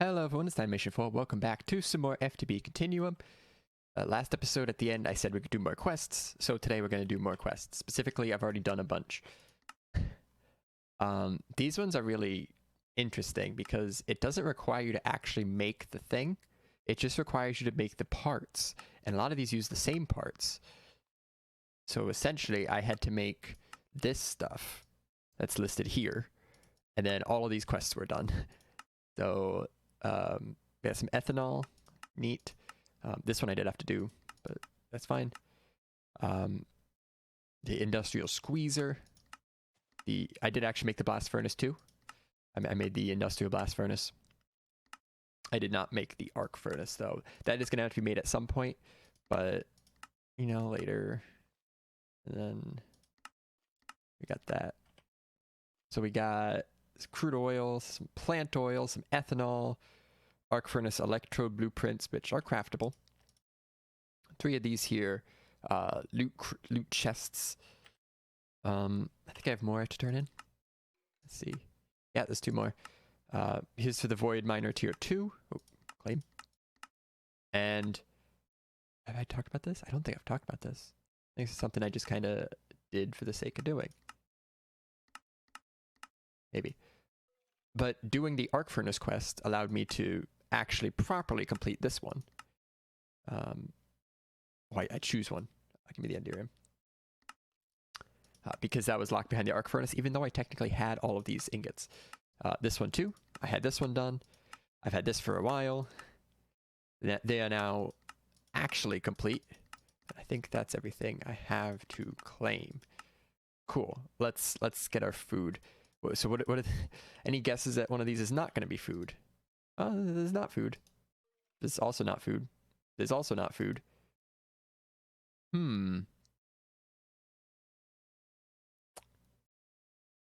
Hello everyone, it's Animation 4. Welcome back to some more FTB Continuum. Last episode at the end I said we could do more quests, so today we're going to do more quests. Specifically, I've already done a bunch. These ones are really interesting because it doesn't require you to actually make the thing. It just requires you to make the parts, and a lot of these use the same parts. So essentially, I had to make this stuff that's listed here, and then all of these quests were done. So we got some ethanol, neat. This one I did have to do, but that's fine. The industrial squeezer. I did actually make the blast furnace too. I made the industrial blast furnace. I did not make the arc furnace though. That is going to have to be made at some point, but you know, later. And then we got that. So we got some crude oil, some plant oil, some ethanol, arc furnace electrode blueprints, which are craftable. 3 of these here, loot chests. I think I have more to turn in. Let's see. Yeah, there's 2 more. Here's for the Void Miner Tier 2. Oh, claim. And have I talked about this? I don't think I've talked about this. I think it's something I just kind of did for the sake of doing. Maybe. But doing the arc furnace quest allowed me to actually properly complete this one. I choose one. Give me the Enderium. Because that was locked behind the arc furnace, even though I technically had all of these ingots. This one too. I had this one done. I've had this for a while. They are now actually complete. I think that's everything I have to claim. Cool. Let's get our food. So what are any guesses that one of these is not going to be food? This is not food. This is also not food. This is also not food.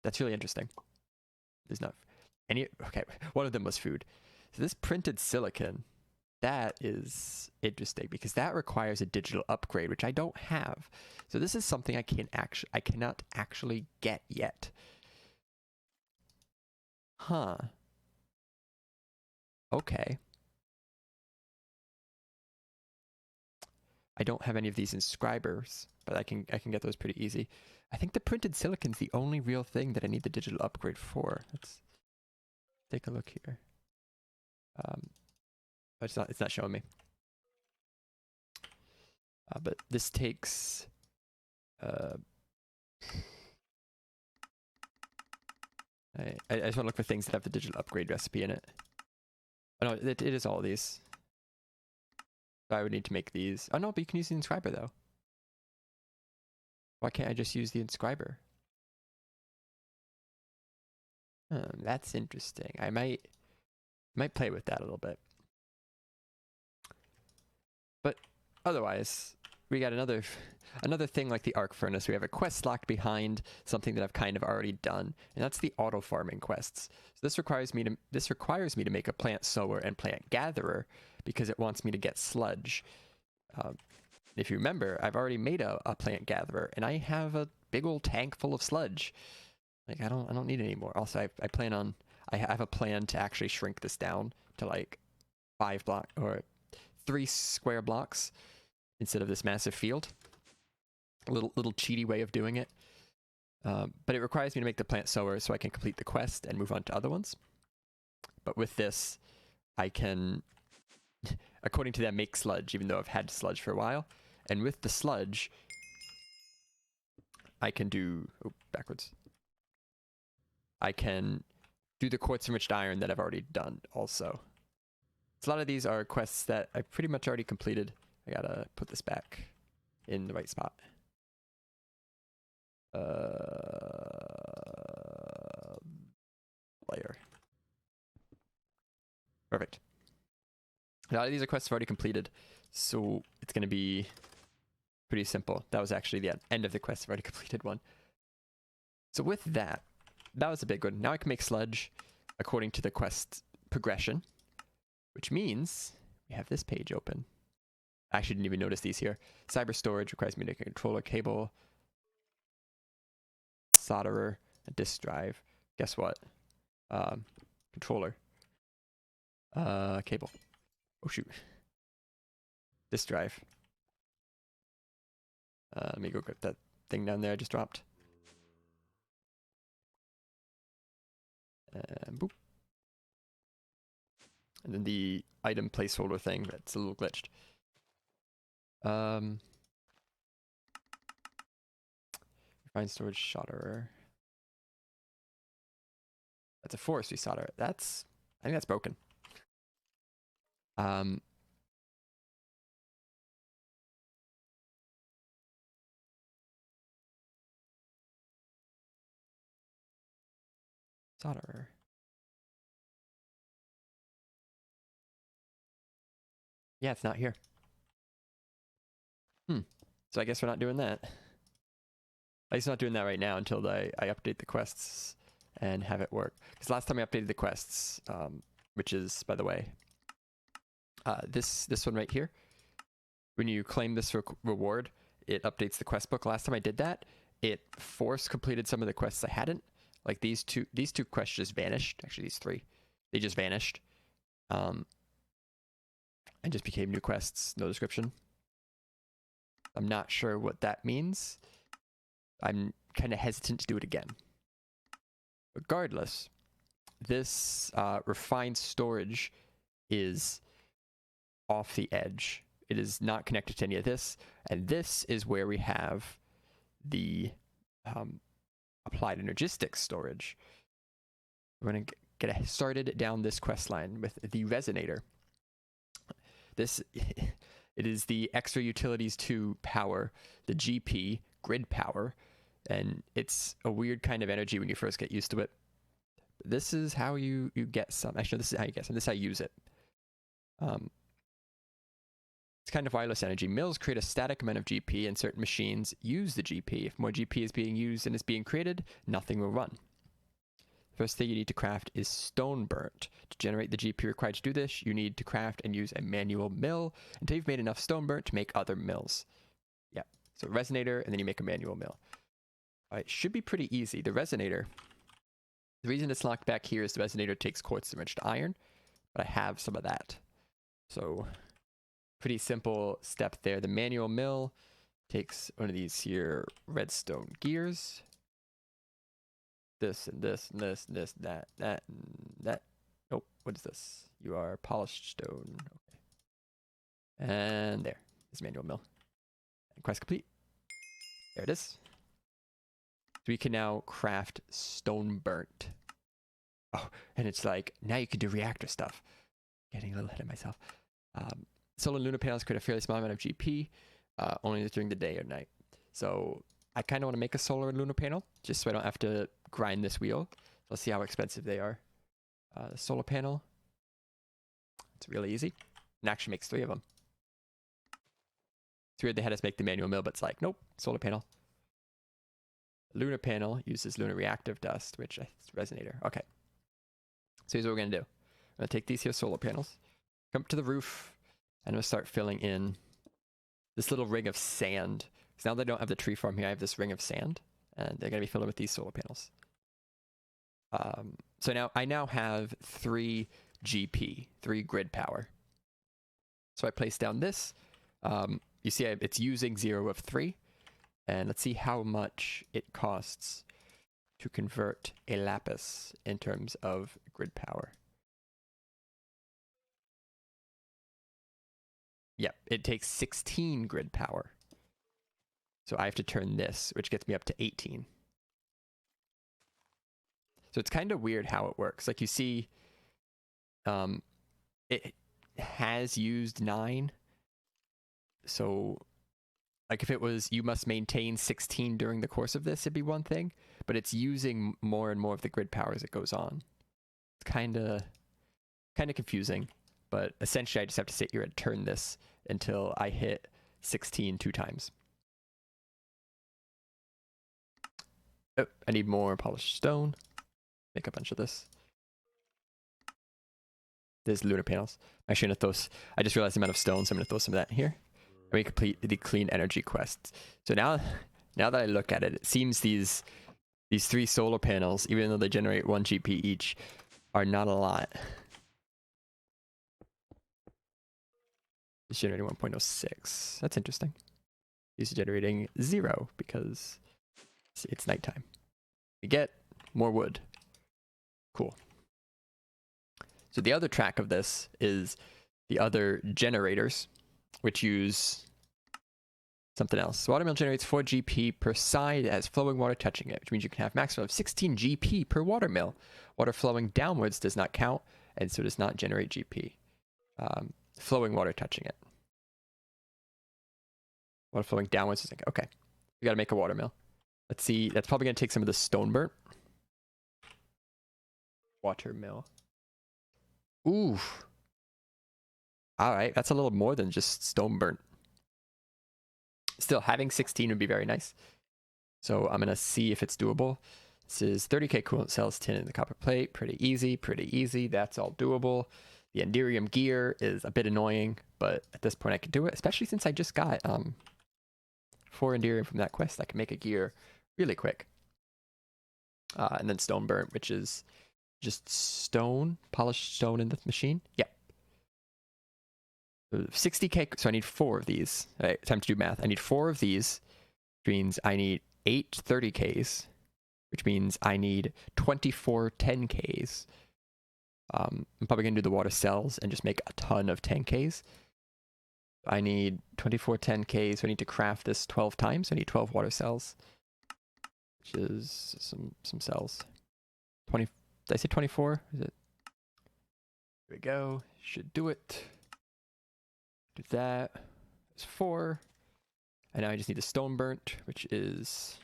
That's really interesting. There's not any. Okay, one of them was food. So this printed silicon, that is interesting because that requires a digital upgrade, which I don't have. So this is something I cannot actually get yet. Huh. Okay. I don't have any of these inscribers, but I can get those pretty easy. I think the printed silicon's the only real thing that I need the digital upgrade for. Let's take a look here. It's not showing me. But this takes I just want to look for things that have the digital upgrade recipe in it. Oh no, it is all of these. So I would need to make these. Oh no, but you can use the inscriber though. Why can't I just use the inscriber? That's interesting. I might play with that a little bit. But otherwise, we got another thing like the arc furnace. We have a quest locked behind something that I've kind of already done, and that's the auto farming quests. So this requires me to make a plant sower and plant gatherer because it wants me to get sludge. If you remember, I've already made a plant gatherer, and I have a big old tank full of sludge. Like I don't need it anymore. Also, I have a plan to actually shrink this down to like 5 block or 3 square blocks instead of this massive field. A little cheaty way of doing it. But it requires me to make the plant sower so I can complete the quest and move on to other ones. But with this, I can, according to them, make sludge, even though I've had sludge for a while. And with the sludge, I can do... Oh, backwards. I can do the quartz enriched iron that I've already done also. So a lot of these are quests that I pretty much already completed. I gotta put this back in the right spot. Layer. Perfect. A lot of these are quests I've already completed, so it's going to be pretty simple. That was actually the end of the quest. I've already completed one. So with that was a big one. Now I can make sludge according to the quest progression, which means we have this page open. I actually didn't even notice these here. Cyber storage requires me to make a controller cable, solderer, a disk drive. Guess what? Controller. Cable. Oh shoot. Disk drive. Let me go grab that thing down there I just dropped. And boop. And then the item placeholder thing that's a little glitched. Refined storage solderer. That's a forestry solderer. I think that's broken. Solderer. Yeah, it's not here. So I guess we're not doing that. At least not doing that right now until I update the quests and have it work. Because last time I updated the quests, which is, by the way, this one right here. When you claim this reward, it updates the quest book. Last time I did that, it force completed some of the quests I hadn't. Like these two quests just vanished. Actually, these three, they just vanished, and just became new quests. No description. I'm not sure what that means. I'm kind of hesitant to do it again. Regardless, this refined storage is off the edge. It is not connected to any of this, and this is where we have the applied energistics storage. We're going to get started down this quest line with the resonator. This it is the extra utilities to power the GP grid power, and it's a weird kind of energy when you first get used to it. This is how you get some. Actually, this is how you get some. This is how you use it. It's kind of wireless energy. Mills create a static amount of GP, and certain machines use the GP. If more GP is being used and is being created, nothing will run. First thing you need to craft is stone burnt. To generate the GP required to do this, you need to craft and use a manual mill until you've made enough stone burnt to make other mills. Yeah, so resonator, and then you make a manual mill. It should be pretty easy. The resonator, the reason it's locked back here is the resonator takes quartz enriched iron, but I have some of that. So pretty simple step there. The manual mill takes one of these here redstone gears. This and this and this and this, that and that. Nope, what is this? You are polished stone. Okay. And there. This manual mill. And quest complete. There it is. So we can now craft stone burnt. Oh, and it's like, now you can do reactor stuff. Getting a little ahead of myself. Solar and lunar panels create a fairly small amount of GP, only during the day or night. So I kind of want to make a solar and lunar panel, just so I don't have to grind this wheel. Let's see how expensive they are. The solar panel, it's really easy. It actually makes 3 of them. It's weird they had us make the manual mill, but it's like, nope, solar panel. Lunar panel uses lunar reactive dust, which is resonator. Okay. So here's what we're going to do. I'm going to take these here solar panels, come up to the roof, and I'm going to start filling in this little ring of sand. So now that I don't have the tree farm here, I have this ring of sand, and they're going to be filled in with these solar panels. So now I have 3 GP, 3 grid power. So I place down this. You see it's using 0 of 3. And let's see how much it costs to convert a lapis in terms of grid power. Yep, it takes 16 grid power. So I have to turn this, which gets me up to 18. So it's kind of weird how it works. Like you see, it has used 9. So like if it was, you must maintain 16 during the course of this, it'd be one thing. But it's using more and more of the grid power as it goes on. It's kind of confusing. But essentially, I just have to sit here and turn this until I hit 16 2 times. Oh, I need more polished stone. Make a bunch of this. There's lunar panels. Actually, I'm gonna throw. I just realized the amount of stone, so I'm gonna throw some of that in here. And we complete the clean energy quests. So now that I look at it, it seems these 3 solar panels, even though they generate 1 GP each, are not a lot. It's generating 1.06. That's interesting. It's generating 0 because it's nighttime. We get more wood. Cool. So the other track of this is the other generators, which use something else. The watermill generates 4 GP per side as flowing water touching it, which means you can have maximum of 16 GP per watermill. Water flowing downwards does not count, and so does not generate GP. Flowing water touching it. Water flowing downwards is like, okay. We gotta make a watermill. Let's see, that's probably gonna take some of the stone burnt. Watermill. Ooh. Alright, that's a little more than just stone burnt. Still, having 16 would be very nice. So I'm gonna see if it's doable. This is 30k coolant cells, tin in the copper plate. Pretty easy, pretty easy. That's all doable. The iridium gear is a bit annoying, but at this point I can do it, especially since I just got 4 iridium from that quest. I can make a gear really quick. And then stone burnt, which is just stone, polished stone in the machine. Yeah. 60k, so I need 4 of these. All right, time to do math. I need 4 of these, which means I need 8 30ks, which means I need 24 10ks. I'm probably going to do the water cells and just make a ton of 10ks. I need 24 10ks, so I need to craft this 12 times. I need 12 water cells, which is some cells. 20, did I say 24? Is it? Here we go. Should do it. Do that. It's 4. And now I just need the stone burnt, which is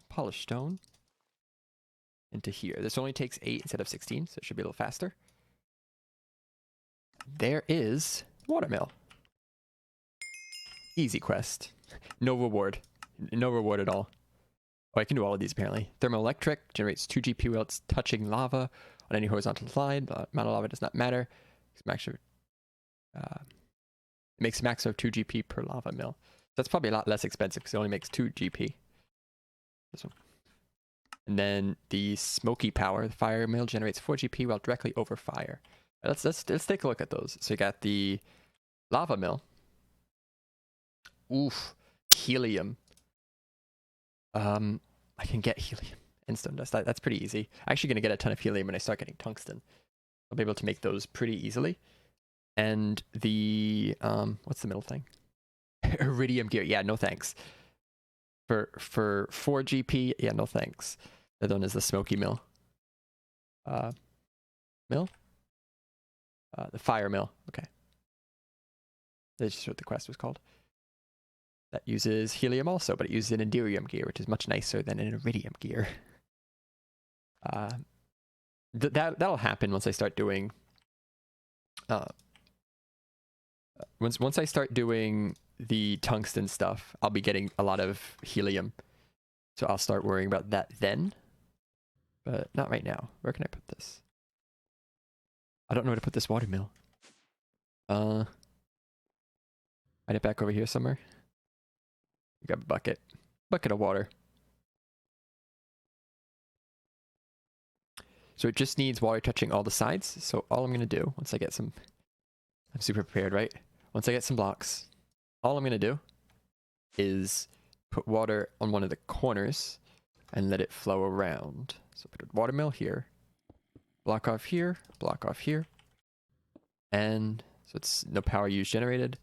polished stone, into here. This only takes 8 instead of 16, so it should be a little faster. There is watermill. Easy quest. No reward. No reward at all. Oh, I can do all of these apparently. Thermoelectric generates 2 GP while it's touching lava on any horizontal line. The amount of lava does not matter. It makes a max of 2 GP per lava mill. That's probably a lot less expensive because it only makes 2 GP. This one. And then the smoky power, the fire mill generates 4 GP while directly over fire. Let's take a look at those. So you got the lava mill. Oof, helium. I can get helium and stone dust. That's pretty easy. I'm actually gonna get a ton of helium when I start getting tungsten. I'll be able to make those pretty easily. And the what's the middle thing? Iridium gear. Yeah, no thanks. For 4 GP, yeah, no thanks. The other one is the smoky mill. Mill? The fire mill. Okay. That's just what the quest was called. That uses helium also, but it uses an iridium gear, which is much nicer than an iridium gear. That'll happen once I start doing. Once I start doing the tungsten stuff, I'll be getting a lot of helium, so I'll start worrying about that then. But not right now. Where can I put this? I don't know where to put this watermill. Hide it back over here somewhere. Grab a bucket. Bucket of water. So it just needs water touching all the sides. So all I'm going to do, once I get some... I'm super prepared, right? Once I get some blocks, all I'm going to do is put water on one of the corners and let it flow around. So put a watermill here. Block off here. Block off here. And so it's no power use generated.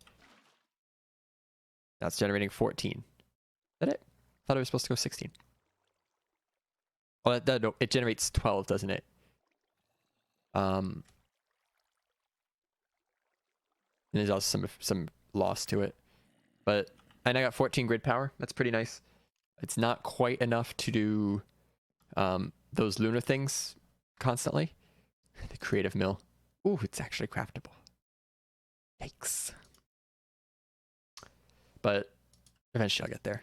Now it's generating 14. Is that it? I thought it was supposed to go 16. Oh, no, it generates 12, doesn't it? And there's also some loss to it. And I got 14 grid power. That's pretty nice. It's not quite enough to do those lunar things constantly. The creative mill. Ooh, it's actually craftable. Yikes. But eventually I'll get there.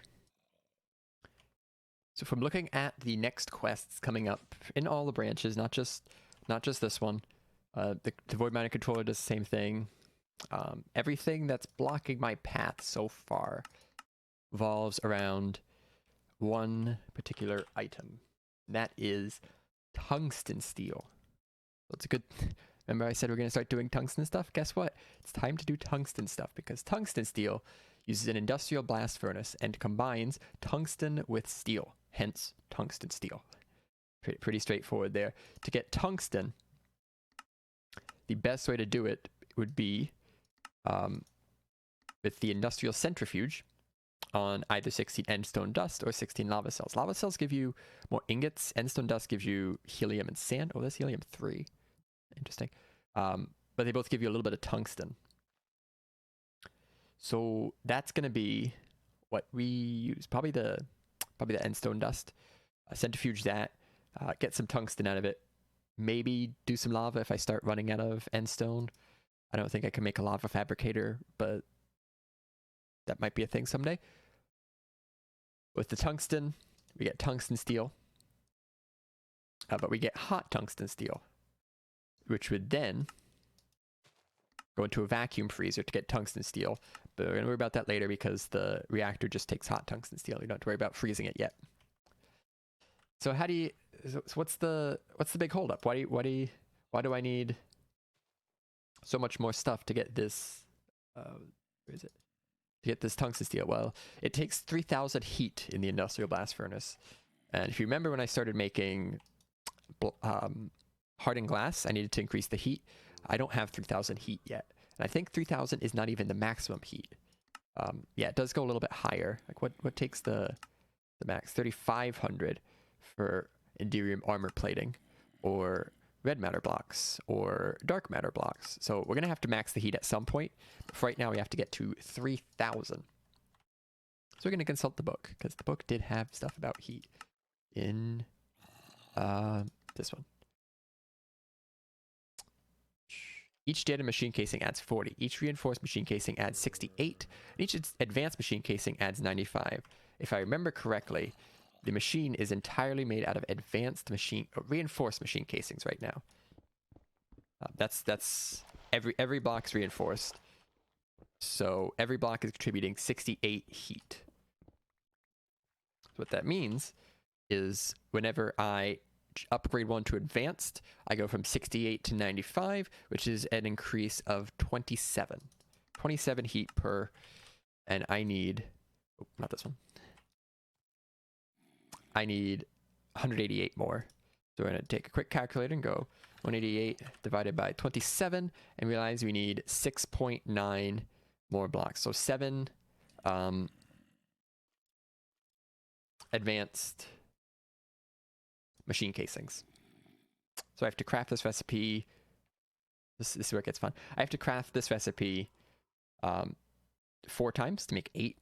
So if I'm looking at the next quests coming up in all the branches, not just this one, the Void Mining Controller does the same thing. Everything that's blocking my path so far revolves around one particular item. That is tungsten steel. So it's a good Remember I said we're going to start doing tungsten stuff? Guess what? It's time to do tungsten stuff, because tungsten steel uses an industrial blast furnace and combines tungsten with steel, hence tungsten steel. Pretty straightforward there. To get tungsten, the best way to do it would be with the industrial centrifuge on either 16 endstone dust or 16 lava cells. Lava cells give you more ingots. Endstone dust gives you helium and sand. Oh, that's helium-3. Interesting. But they both give you a little bit of tungsten. So that's going to be what we use. Probably the endstone dust. Centrifuge that. Get some tungsten out of it. Maybe do some lava if I start running out of endstone. I don't think I can make a lava fabricator, but that might be a thing someday. With the tungsten, we get tungsten steel. But we get hot tungsten steel, which would then go into a vacuum freezer to get tungsten steel. But we're going to worry about that later because the reactor just takes hot tungsten steel. You don't have to worry about freezing it yet. So how do you... So what's the big holdup? Why do I need so much more stuff to get this... where is it? To get this tungsten steel? Well, it takes 3,000 heat in the industrial blast furnace. And if you remember when I started making hardened glass, I needed to increase the heat. I don't have 3,000 heat yet. And I think 3,000 is not even the maximum heat. Yeah, it does go a little bit higher. Like what takes the max? 3,500 for iridium armor plating, or red matter blocks, or dark matter blocks. So we're going to have to max the heat at some point. But for right now, we have to get to 3,000. So we're going to consult the book, because the book did have stuff about heat in this one. Each standard machine casing adds 40. Each reinforced machine casing adds 68. And each advanced machine casing adds 95. If I remember correctly, the machine is entirely made out of reinforced machine casings right now. That's every block's reinforced. So every block is contributing 68 heat. So what that means is whenever I upgrade one to advanced, I go from 68 to 95, which is an increase of 27 heat per, and I need, oh, not this one, I need 188 more. So we're going to take a quick calculator and go 188 divided by 27 and realize we need 6.9 more blocks. So 7 advanced machine casings. So I have to craft this recipe. This is where it gets fun. I have to craft this recipe 4 times to make 8,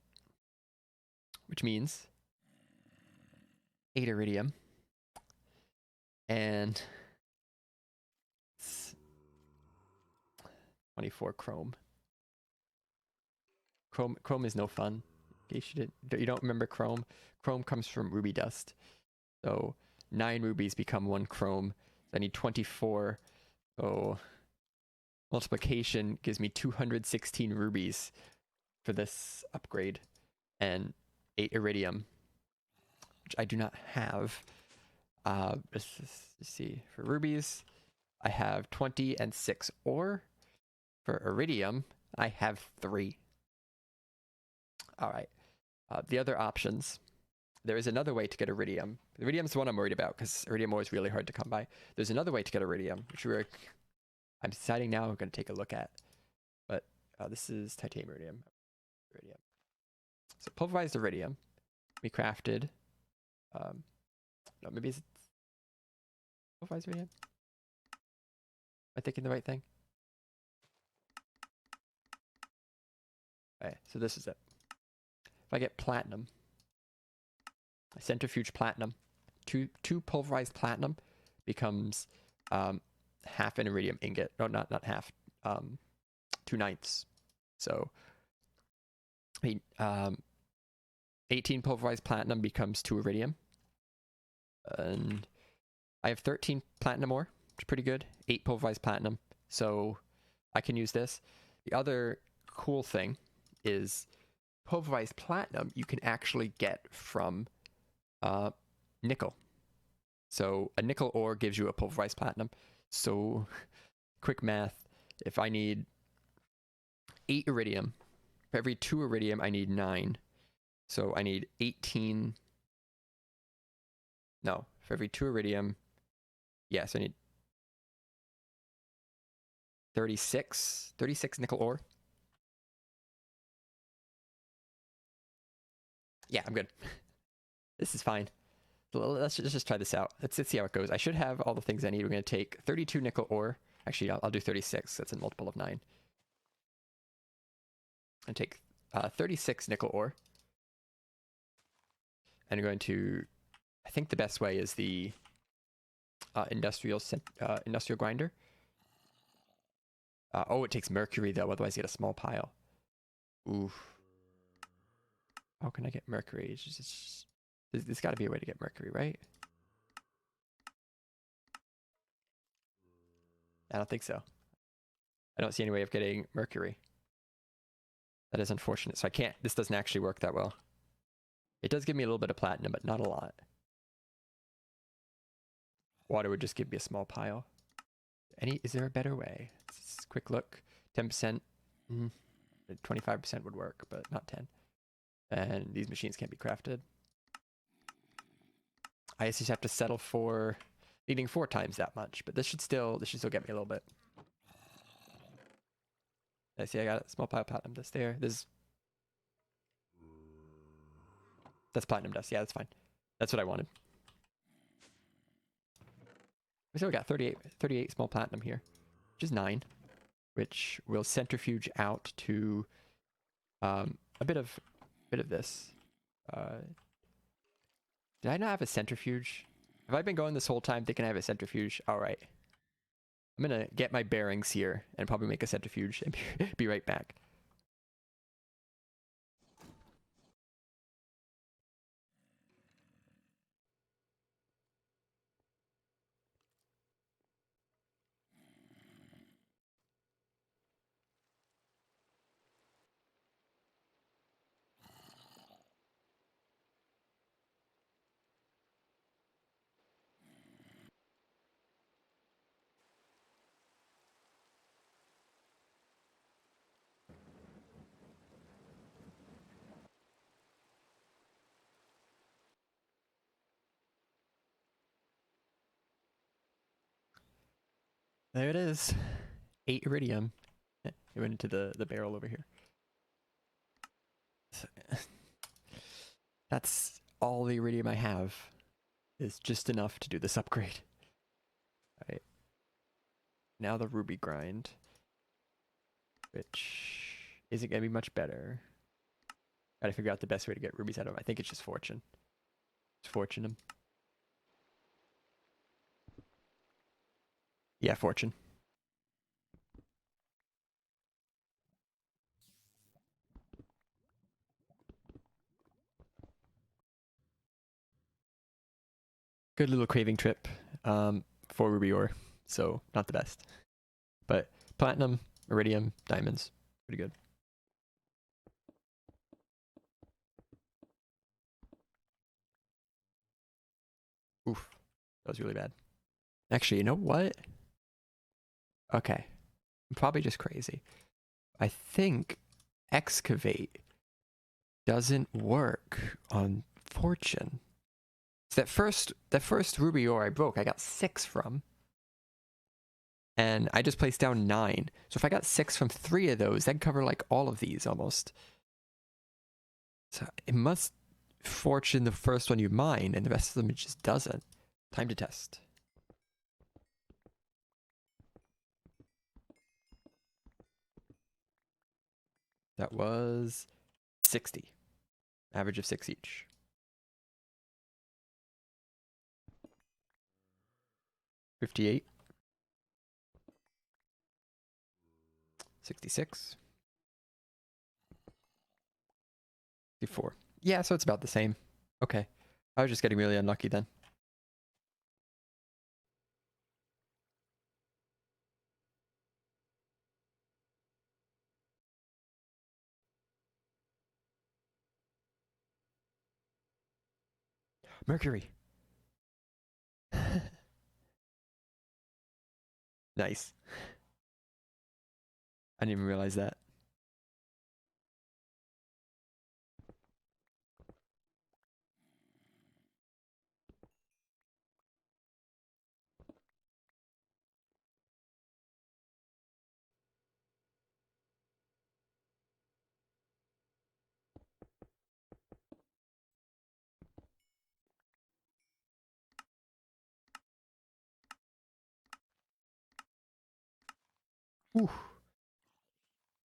which means 8 iridium and 24 chrome. Chrome is no fun. In case you don't remember chrome. Chrome comes from ruby dust. So 9 rubies become 1 chrome. So I need 24. So multiplication gives me 216 rubies for this upgrade, and 8 iridium, which I do not have. Let's see. For rubies, I have 20 and 6 ore. For iridium, I have 3. All right. The other options. There is another way to get iridium. Iridium is the one I'm worried about because iridium ore is really hard to come by. There's another way to get iridium, which I'm deciding now I'm going to take a look at. But this is titanium iridium. So pulverized iridium. We crafted. No, maybe it's pulverized iridium. Am I thinking the right thing? Okay, so this is it. If I get platinum, a centrifuge platinum, two pulverized platinum becomes half an iridium ingot. No, not half. 2/9. So 18 pulverized platinum becomes 2 iridium. And I have 13 platinum ore, which is pretty good. 8 pulverized platinum. So I can use this. The other cool thing is pulverized platinum you can actually get from nickel. So a nickel ore gives you a pulverized platinum. So quick math. If I need 8 iridium, for every 2 iridium, I need 9. So I need 18. No, for every 2 iridium, yes, I need 36 nickel ore. Yeah, I'm good. This is fine. Let's just try this out. Let's see how it goes. I should have all the things I need. We're going to take 32 nickel ore. Actually, I'll do 36. That's a multiple of 9. And take 36 nickel ore. And I'm going to... I think the best way is the industrial grinder. Oh, it takes mercury, though. Otherwise, you get a small pile. Oof. How can I get mercury? It's just, there's got to be a way to get mercury, right? I don't think so. I don't see any way of getting mercury. That is unfortunate. So I can't... This doesn't actually work that well. It does give me a little bit of platinum, but not a lot. Water would just give me a small pile. Is there a better way? Let's quick look. 10%. 25% would work, but not 10. And these machines can't be crafted. I just have to settle for needing 4 times that much, but this should still get me a little bit. I see I got a small pile of platinum dust there. That's platinum dust. Yeah, that's fine. That's what I wanted. So we got 38 small platinum here, which is 9, which will centrifuge out to a bit of this. Did I not have a centrifuge? Have I been going this whole time thinking I have a centrifuge? All right. I'm going to get my bearings here and probably make a centrifuge and be right back. There it is. 8 iridium. It went into the barrel over here. That's all the iridium I have. Is just enough to do this upgrade. Alright. Now the ruby grind. Which isn't going to be much better. Gotta figure out the best way to get rubies out of them. I think it's just fortune. Just fortune them. Yeah, fortune. Good little craving trip for ruby ore. So, not the best. But platinum, iridium, diamonds. Pretty good. Oof. That was really bad. Actually, you know what? Okay. I'm probably just crazy. I think excavate doesn't work on fortune. So that first ruby ore I broke, I got 6 from. And I just placed down 9. So if I got 6 from 3 of those, that'd cover like all of these almost. So it must fortune the first one you mine, and the rest of them it just doesn't. Time to test. That was 60. Average of 6 each. $58. 66. 64. Yeah, so it's about the same. Okay. I was just getting really unlucky then. Mercury. Nice. I didn't even realize that. Whew.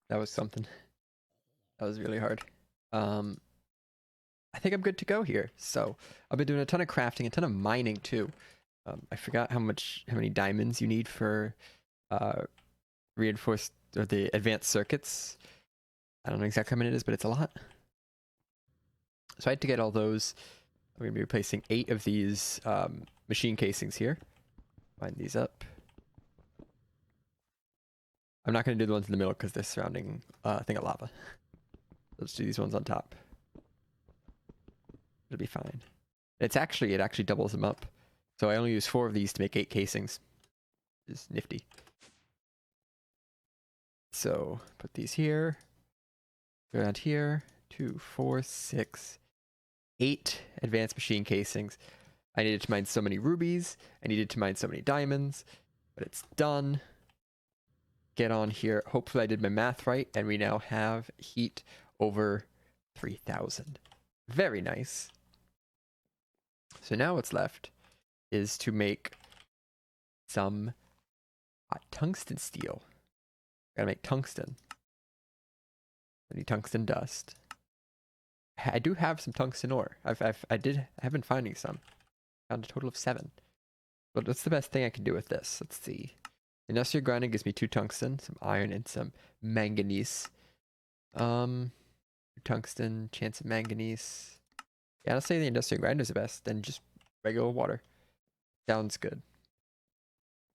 That was something. That was really hard. I think I'm good to go here. So I've been doing a ton of crafting, a ton of mining too. I forgot how many diamonds you need for reinforced or the advanced circuits. I don't know exactly how many it is, but it's a lot. So I had to get all those. I'm going to be replacing 8 of these machine casings here. Line these up. I'm not going to do the ones in the middle because they're surrounding a thing of lava. Let's do these ones on top. It'll be fine. It actually doubles them up. So I only use 4 of these to make 8 casings. It's nifty. So put these here. Go around here. 2, 4, 6, 8 advanced machine casings. I needed to mine so many rubies. I needed to mine so many diamonds. But it's done. Get on here. Hopefully I did my math right. And we now have heat over 3,000. Very nice. So now what's left is to make some tungsten steel. Gotta make tungsten. I need tungsten dust. I do have some tungsten ore. I've been finding some. Found a total of 7. But what's the best thing I can do with this? Let's see. Industrial grinding gives me 2 tungsten, some iron, and some manganese. Tungsten, chance of manganese. Yeah, I'll say the industrial grinder is the best, then just regular water. Sounds good.